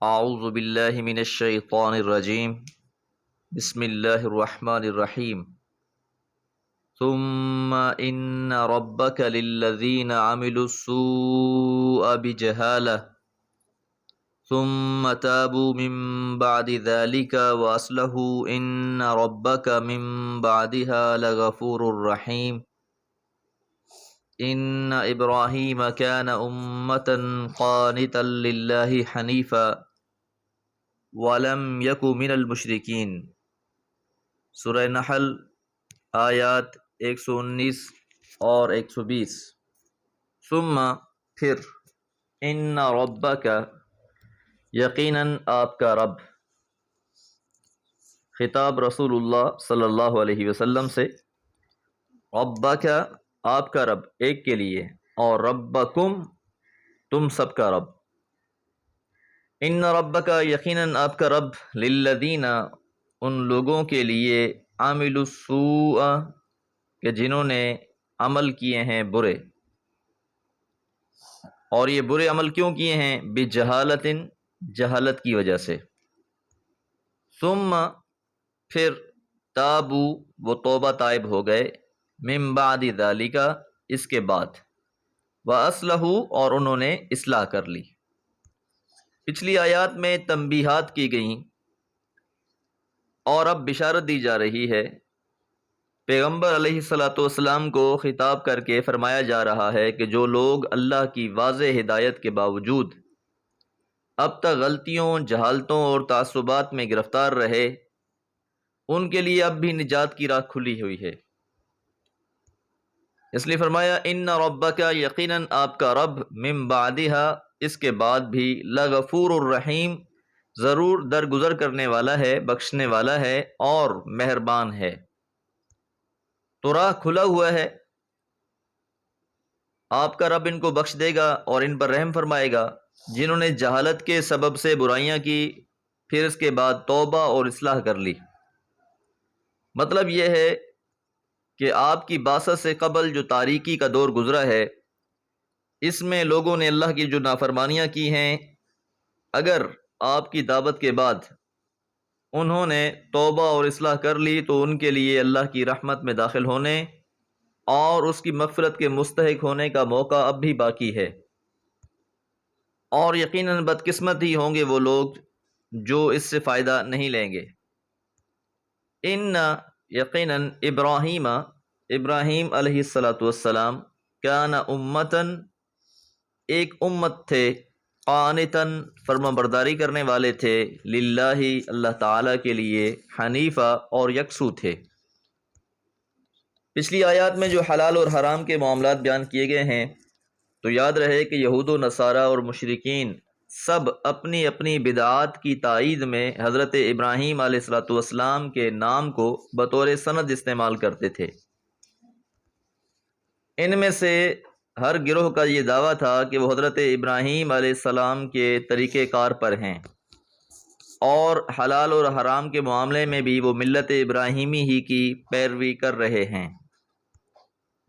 اعوذ باللہ من الشیطان الرجیم بسم اللہ الرحمن الرحیم ثم ان ربک للذین عملوا السوء بجہالہ ثم تابوا من بعد ذلك واصلحوا ان ربک من بعدها لغفور رحیم ان ابراہیم کان امۃ قانتا للہ حنیفا وَلَمْ يَكُ مِنَ الْمُشْرِكِينَ۔ سورہ نحل آیات 119 اور 120۔ ثم پھر ان ربک یقیناً آپ کا رب، خطاب رسول اللہ صلی اللہ علیہ وسلم سے، ربک آپ کا رب ایک کے لیے، اور ربکم تم سب کا رب، ان ربک یقیناً آپ کا رب، للذین ان لوگوں کے لیے، عاملوا السوء کہ جنہوں نے عمل کیے ہیں برے، اور یہ برے عمل کیوں کیے ہیں؟ بجہالت جہالت کی وجہ سے، ثم پھر تابو وہ توبہ طائب ہو گئے، من بعد ذالک اس کے بعد، واصلحوا اور انہوں نے اصلاح کر لی۔ پچھلی آیات میں تنبیہات کی گئیں اور اب بشارت دی جا رہی ہے۔ پیغمبر علیہ الصلاۃ والسلام کو خطاب کر کے فرمایا جا رہا ہے کہ جو لوگ اللہ کی واضح ہدایت کے باوجود اب تک غلطیوں، جہالتوں اور تعصبات میں گرفتار رہے، ان کے لیے اب بھی نجات کی راہ کھلی ہوئی ہے۔ اس لیے فرمایا ان ربک یقیناً آپ کا رب، من بعدها اس کے بعد بھی، لغفور الرحیم ضرور درگزر کرنے والا ہے، بخشنے والا ہے اور مہربان ہے۔ تو راہ کھلا ہوا ہے، آپ کا رب ان کو بخش دے گا اور ان پر رحم فرمائے گا جنہوں نے جہالت کے سبب سے برائیاں کی، پھر اس کے بعد توبہ اور اصلاح کر لی۔ مطلب یہ ہے کہ آپ کی بعثت سے قبل جو تاریکی کا دور گزرا ہے، اس میں لوگوں نے اللہ کی جو نافرمانیاں کی ہیں، اگر آپ کی دعوت کے بعد انہوں نے توبہ اور اصلاح کر لی تو ان کے لیے اللہ کی رحمت میں داخل ہونے اور اس کی مغفرت کے مستحق ہونے کا موقع اب بھی باقی ہے، اور یقیناً بدقسمت ہی ہوں گے وہ لوگ جو اس سے فائدہ نہیں لیں گے۔ ان یقیناً ابراہیم علیہ الصلاۃ والسلام، کان امتاً ایک امت تھے، قانتاً فرما برداری کرنے والے تھے، للہ اللہ تعالیٰ کے لیے، حنیفہ اور یکسو تھے۔ پچھلی آیات میں جو حلال اور حرام کے معاملات بیان کیے گئے ہیں، تو یاد رہے کہ یہود و نصارہ اور مشرکین سب اپنی اپنی بدعات کی تائید میں حضرت ابراہیم علیہ الصلاۃ والسلام کے نام کو بطور سند استعمال کرتے تھے۔ ان میں سے ہر گروہ کا یہ دعویٰ تھا کہ وہ حضرت ابراہیم علیہ السلام کے طریقہ کار پر ہیں، اور حلال اور حرام کے معاملے میں بھی وہ ملت ابراہیمی ہی کی پیروی کر رہے ہیں،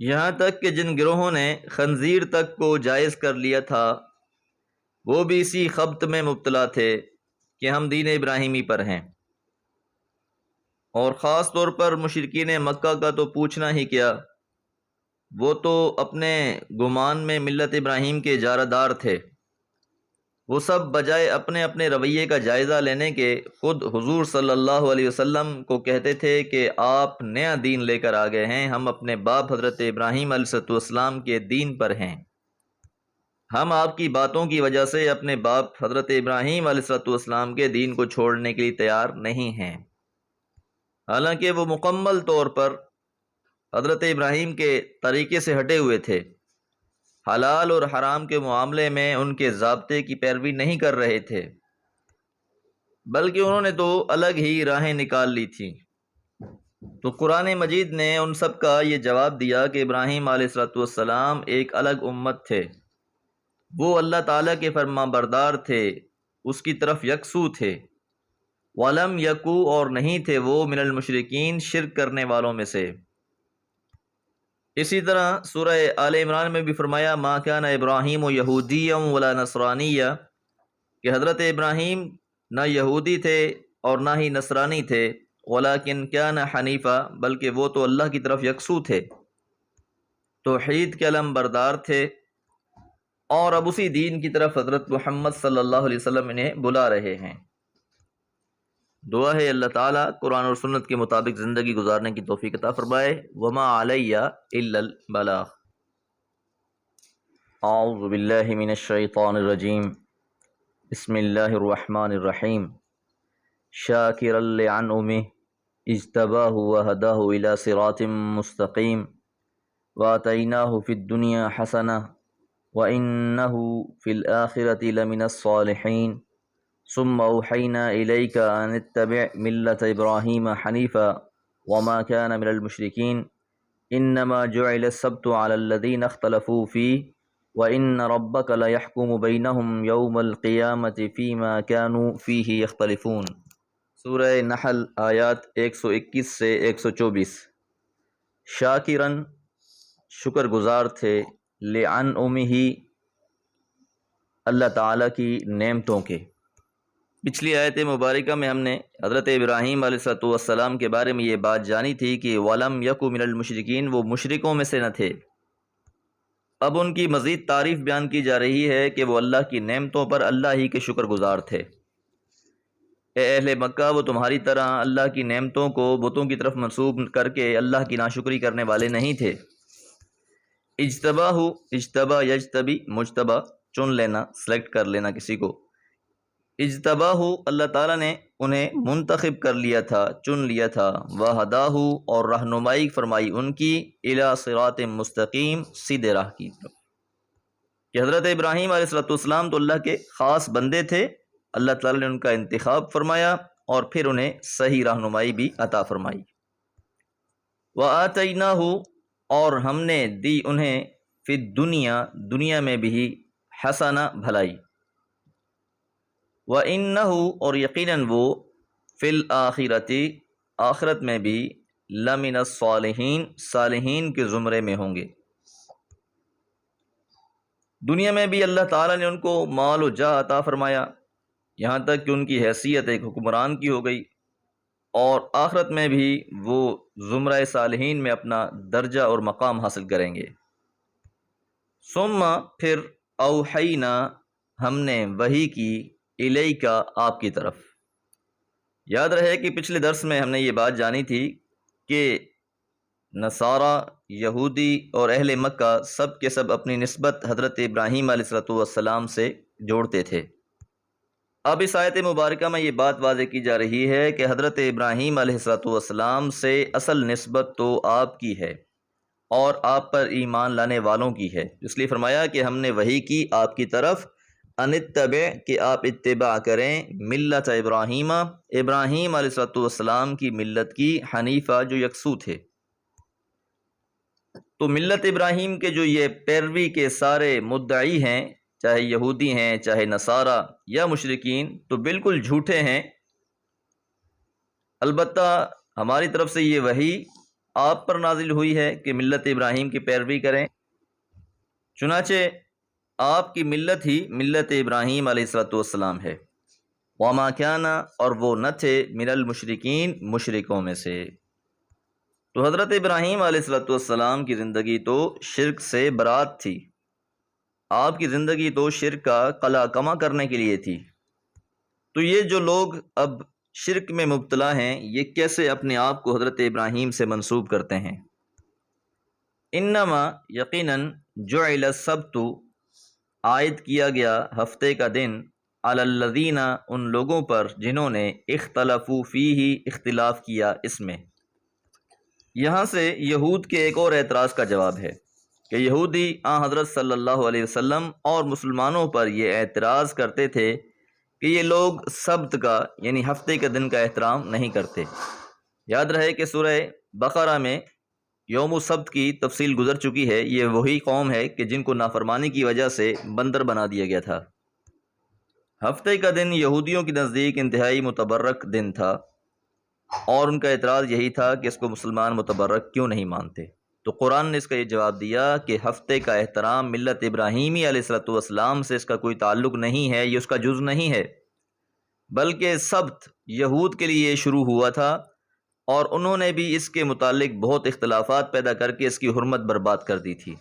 یہاں تک کہ جن گروہوں نے خنزیر تک کو جائز کر لیا تھا، وہ بھی اسی خبط میں مبتلا تھے کہ ہم دین ابراہیمی پر ہیں۔ اور خاص طور پر مشرکین مکہ کا تو پوچھنا ہی کیا، وہ تو اپنے گمان میں ملت ابراہیم کے اجارہ دار تھے۔ وہ سب بجائے اپنے اپنے رویے کا جائزہ لینے کے خود حضور صلی اللہ علیہ وسلم کو کہتے تھے کہ آپ نیا دین لے کر آ گئے ہیں، ہم اپنے باپ حضرت ابراہیم علیہ السلام کے دین پر ہیں، ہم آپ کی باتوں کی وجہ سے اپنے باپ حضرت ابراہیم علیہ السلام کے دین کو چھوڑنے کے لیے تیار نہیں ہیں۔ حالانکہ وہ مکمل طور پر حضرت ابراہیم کے طریقے سے ہٹے ہوئے تھے، حلال اور حرام کے معاملے میں ان کے ضابطے کی پیروی نہیں کر رہے تھے، بلکہ انہوں نے تو الگ ہی راہیں نکال لی تھیں۔ تو قرآن مجید نے ان سب کا یہ جواب دیا کہ ابراہیم علیہ السلام ایک الگ امت تھے، وہ اللہ تعالیٰ کے فرما بردار تھے، اس کی طرف یکسو تھے، وَلَمْ يَكُوا اور نہیں تھے وہ، من المشرکین شرک کرنے والوں میں سے۔ اسی طرح سورہ آل عمران میں بھی فرمایا، ما کان ابراہیم یہودیا ولا نصرانیا، کہ حضرت ابراہیم نہ یہودی تھے اور نہ ہی نصرانی تھے، ولیکن کان حنیفہ، بلکہ وہ تو اللہ کی طرف یکسو تھے، توحید کے علم بردار تھے، اور اب اسی دین کی طرف حضرت محمد صلی اللہ علیہ وسلم انہیں بلا رہے ہیں۔ دعا ہے اللہ تعالیٰ قرآن اور سنت کے مطابق زندگی گزارنے کی توفیق عطا فرمائے۔ وما علیہ الا البلاغ۔ اعوذ باللہ من الشیطان الرجیم، بسم اللہ الرحمن الرحیم۔ شاکرا لانعمہ اجتباہ وہداہ الی صراط مستقیم وآتیناہ فی الدنیا حسنہ وإنہ فی الآخرۃ لمن الصالحین ثم اوحینا الیک ان اتبع ملۃ ابراہیم حنیفا وما کان من المشرکین انما جعل السبت علی الذین اختلفوا فیہ وَإِنَّ رَبَّكَ لَيَحْكُمُ بَيْنَهُمْ يَوْمَ الْقِيَامَةِ فِيمَا كَانُوا فِيهِ يَخْتَلِفُونَ۔ سورہ نحل آیات 121 سے 124۔ شاکرن، شکر گزار تھے، لِعَنْعُمِهِ، اللہ تعالیٰ کی نعمتوں کے۔ پچھلی آیت مبارکہ میں ہم نے حضرت ابراہیم علیہ السلام کے بارے میں یہ بات جانی تھی کہ وَلَمْ يَكُ مِنَ الْمُشْرِكِينَ، وہ مشرکوں میں سے نہ تھے۔ اب ان کی مزید تعریف بیان کی جا رہی ہے کہ وہ اللہ کی نعمتوں پر اللہ ہی کے شکر گزار تھے۔ اے اہل مکہ، وہ تمہاری طرح اللہ کی نعمتوں کو بتوں کی طرف منسوب کر کے اللہ کی ناشکری کرنے والے نہیں تھے۔ اجتباہ، اجتبا یجتبی، مجتبا چن لینا، سلیکٹ کر لینا کسی کو۔ اجتباہ، اللہ تعالیٰ نے انہیں منتخب کر لیا تھا، چن لیا تھا، وہداہ، اور رہنمائی فرمائی ان کی، الی صراط مستقیم، سیدھے راہ کی طرف۔ کہ حضرت ابراہیم علیہ السلام تو اللہ کے خاص بندے تھے، اللہ تعالیٰ نے ان کا انتخاب فرمایا اور پھر انہیں صحیح رہنمائی بھی عطا فرمائی۔ وآتیناہ، اور ہم نے دی انہیں، فی الدنیا، دنیا میں بھی، حسنہ، بھلائی، وَإِنَّهُ، اور یقیناً وہ، فی الآخرۃ، آخرت میں بھی، لمن الصالحین، صالحین کے زمرے میں ہوں گے۔ دنیا میں بھی اللہ تعالیٰ نے ان کو مال و جاہ عطا فرمایا، یہاں تک کہ ان کی حیثیت ایک حکمران کی ہو گئی، اور آخرت میں بھی وہ زمرہ صالحین میں اپنا درجہ اور مقام حاصل کریں گے۔ ثم، پھر، اوحینا، ہم نے وحی کی، الیکا، آپ کی طرف۔ یاد رہے کہ پچھلے درس میں ہم نے یہ بات جانی تھی کہ نصارہ، یہودی اور اہل مکہ سب کے سب اپنی نسبت حضرت ابراہیم علیہ السلام سے جوڑتے تھے۔ اب اس آیت مبارکہ میں یہ بات واضح کی جا رہی ہے کہ حضرت ابراہیم علیہ السلام سے اصل نسبت تو آپ کی ہے اور آپ پر ایمان لانے والوں کی ہے، اس لیے فرمایا کہ ہم نے وحی کی آپ کی طرف، ان اتبع، کہ آپ اتباع کریں، ملت ابراہیم، ابراہیم علیہ السلام کی ملت کی، حنیفہ، جو یکسو تھے۔ تو ملت ابراہیم کے جو یہ پیروی کے سارے مدعی ہیں، چاہے یہودی ہیں، چاہے نصارہ یا مشرکین، تو بالکل جھوٹے ہیں۔ البتہ ہماری طرف سے یہ وحی آپ پر نازل ہوئی ہے کہ ملت ابراہیم کی پیروی کریں، چنانچہ آپ کی ملت ہی ملت ابراہیم علیہ السلام ہے۔ وما کان، اور وہ نہ تھے، من المشرکین، مشرکوں میں سے۔ تو حضرت ابراہیم علیہ السلام کی زندگی تو شرک سے برات تھی، آپ کی زندگی تو شرک کا قلع کما کرنے کے لیے تھی۔ تو یہ جو لوگ اب شرک میں مبتلا ہیں، یہ کیسے اپنے آپ کو حضرت ابراہیم سے منسوب کرتے ہیں؟ انما، یقیناً، جعل السبت، عائد کیا گیا ہفتے کا دن، علی الذین، ان لوگوں پر جنہوں نے اختلفوا فیہ، اختلاف کیا اس میں۔ یہاں سے یہود کے ایک اور اعتراض کا جواب ہے کہ یہودی حضرت صلی اللہ علیہ وسلم اور مسلمانوں پر یہ اعتراض کرتے تھے کہ یہ لوگ سبت کا، یعنی ہفتے کے دن کا احترام نہیں کرتے۔ یاد رہے کہ سورہ بقرہ میں یوم السبت کی تفصیل گزر چکی ہے، یہ وہی قوم ہے کہ جن کو نافرمانی کی وجہ سے بندر بنا دیا گیا تھا۔ ہفتے کا دن یہودیوں کے نزدیک انتہائی متبرک دن تھا، اور ان کا اعتراض یہی تھا کہ اس کو مسلمان متبرک کیوں نہیں مانتے۔ تو قرآن نے اس کا یہ جواب دیا کہ ہفتے کا احترام ملت ابراہیمی علیہ الصلوۃ والسلام سے اس کا کوئی تعلق نہیں ہے، یہ اس کا جز نہیں ہے، بلکہ سبت یہود کے لیے شروع ہوا تھا، اور انہوں نے بھی اس کے متعلق بہت اختلافات پیدا کر کے اس کی حرمت برباد کر دی تھی۔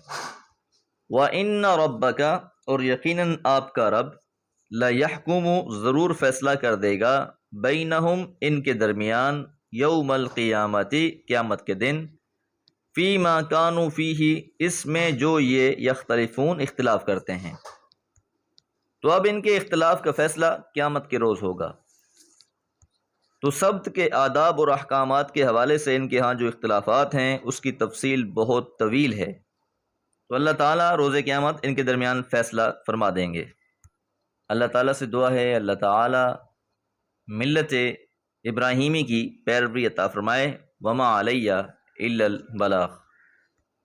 وَإِنَّ رَبَّكَ، اور یقیناً آپ کا رب، لَيَحْكُمُ، ضرور فیصلہ کر دے گا، بینہم، ان کے درمیان، یوم القیامت، قیامت کے دن، فیما کانوا فیہ، اس میں جو یہ یختلفون، اختلاف کرتے ہیں۔ تو اب ان کے اختلاف کا فیصلہ قیامت کے روز ہوگا۔ تو سبت کے آداب اور احکامات کے حوالے سے ان کے ہاں جو اختلافات ہیں اس کی تفصیل بہت طویل ہے، تو اللہ تعالیٰ روز قیامت ان کے درمیان فیصلہ فرما دیں گے۔ اللہ تعالیٰ سے دعا ہے اللہ تعالیٰ ملت ابراہیمی کی پیروی عطا فرمائے۔ وما علیہ الا البلاغ۔